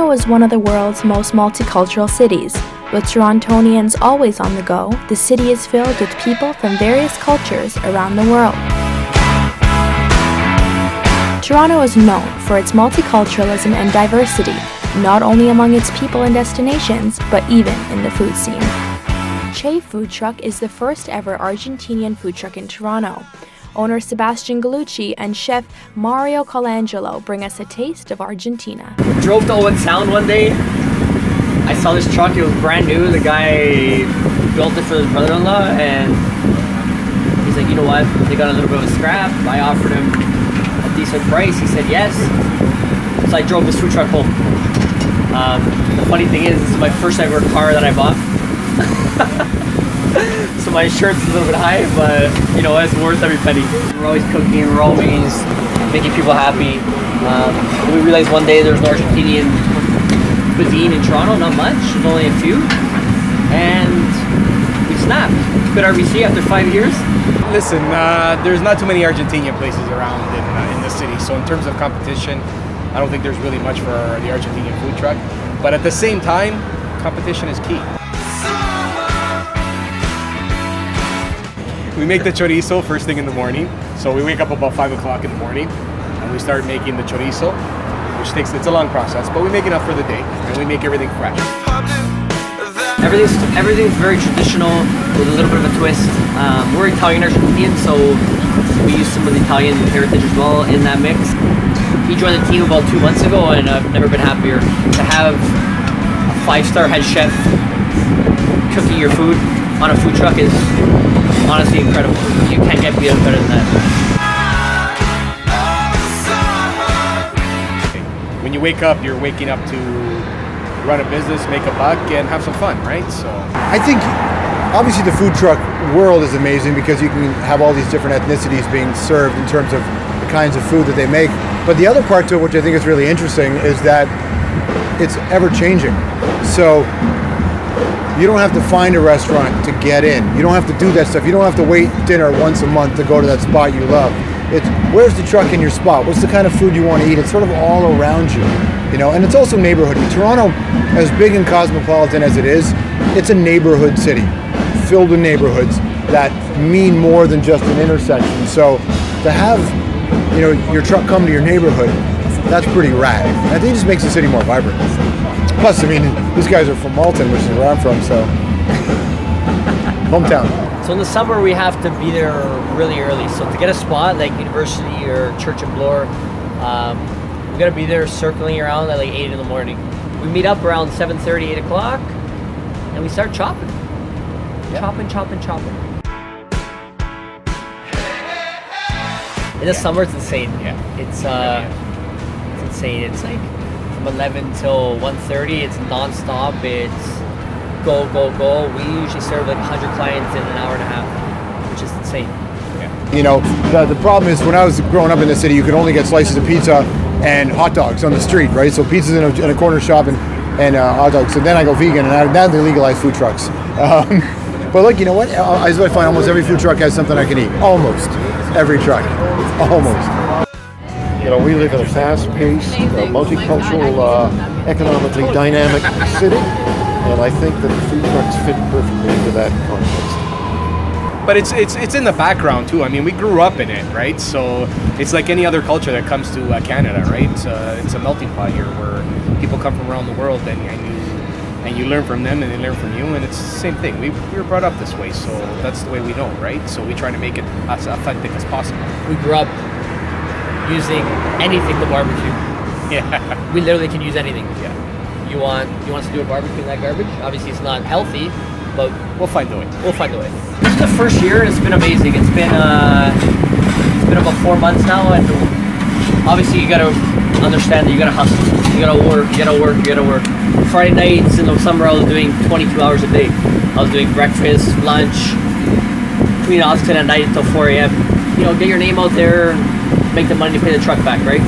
Toronto is one of the world's most multicultural cities. With Torontonians always on the go, the city is filled with people from various cultures around the world. Toronto is known for its multiculturalism and diversity, not only among its people and destinations, but even in the food scene. Che Food Truck is the first ever Argentinian food truck in Toronto. Owner Sebastian Gallucci and chef Mario Colangelo bring us a taste of Argentina. Drove to Owen Sound one day. I saw this truck, it was brand new. The guy built it for his brother-in-law, and he's like, you know what, they got a little bit of a scrap. I offered him a decent price. He said yes. So I drove this food truck home. The funny thing is, this is my first ever car that I bought. So my insurance is a little bit high, but you know, it's worth every penny. We're always cooking, we're always making people happy. We realized one day there's no Argentinian cuisine in Toronto, not much, there's only a few. And we snapped. Quit RBC after 5 years. Listen, there's not too many Argentinian places around in the city, so in terms of competition, I don't think there's really much for the Argentinian food truck. But at the same time, competition is key. We make the chorizo first thing in the morning. So we wake up about 5 o'clock in the morning and we start making the chorizo, which it's a long process, but we make enough for the day and we make everything fresh. Everything's very traditional with a little bit of a twist. We're Italian Argentinian, so we use some of the Italian heritage as well in that mix. He joined the team about 2 months ago, and I've never been happier. To have a 5-star head chef cooking your food on a food truck is honestly incredible. You can't get better than that. When you wake up, you're waking up to run a business, make a buck, and have some fun, right? So I think obviously the food truck world is amazing because you can have all these different ethnicities being served in terms of the kinds of food that they make. But the other part to it, which I think is really interesting, is that it's ever changing. So you don't have to find a restaurant to get in. You don't have to do that stuff. You don't have to wait dinner once a month to go to that spot you love. It's where's the truck in your spot? What's the kind of food you want to eat? It's sort of all around you, you know. And it's also neighborhoody. Toronto, as big and cosmopolitan as it is, it's a neighborhood city, filled with neighborhoods that mean more than just an intersection. So to have, you know, your truck come to your neighborhood, that's pretty rad. And I think it just makes the city more vibrant. Plus, I mean, these guys are from Malton, which is where I'm from, so hometown. So in the summer, we have to be there really early. So to get a spot like University or Church and Bloor, we gotta be there circling around at like 8 in the morning. We meet up around 7:30, 8 o'clock, and we start chopping. Chopping. In the summer, it's insane. Yeah. It's insane. It's like from 11 till 1:30. It's non-stop. It's go. We usually serve like 100 clients in an hour and a half, which is insane. yeah. You know, the problem is when I was growing up in the city, you could only get slices of pizza and hot dogs on the street, right? So pizza's in a corner shop and hot dogs. So then I go vegan, and now they legalize food trucks. But look, you know what? I find almost every food truck has something I can eat. Almost every truck. Almost. You know, we live in a fast-paced, multicultural, economically dynamic city, and I think that the food trucks fit perfectly into that context. But it's in the background too. I mean, we grew up in it, right? So it's like any other culture that comes to Canada, right? It's a melting pot here where people come from around the world, and you learn from them, and they learn from you, and it's the same thing. We were brought up this way, so that's the way we know, right? So we try to make it as authentic as possible. We grew up using anything to barbecue. Yeah. We literally can use anything. Yeah. You want us to do a barbecue in that garbage? Obviously, it's not healthy, but We'll find the way. we'll find a way. This is the first year, and it's been amazing. It's been about 4 months now, and obviously you gotta understand that you gotta hustle. You gotta work. Friday nights in the summer, I was doing 22 hours a day. I was doing breakfast, lunch, between Austin at night until 4 a.m. You know, get your name out there and make the money to pay the truck back, right?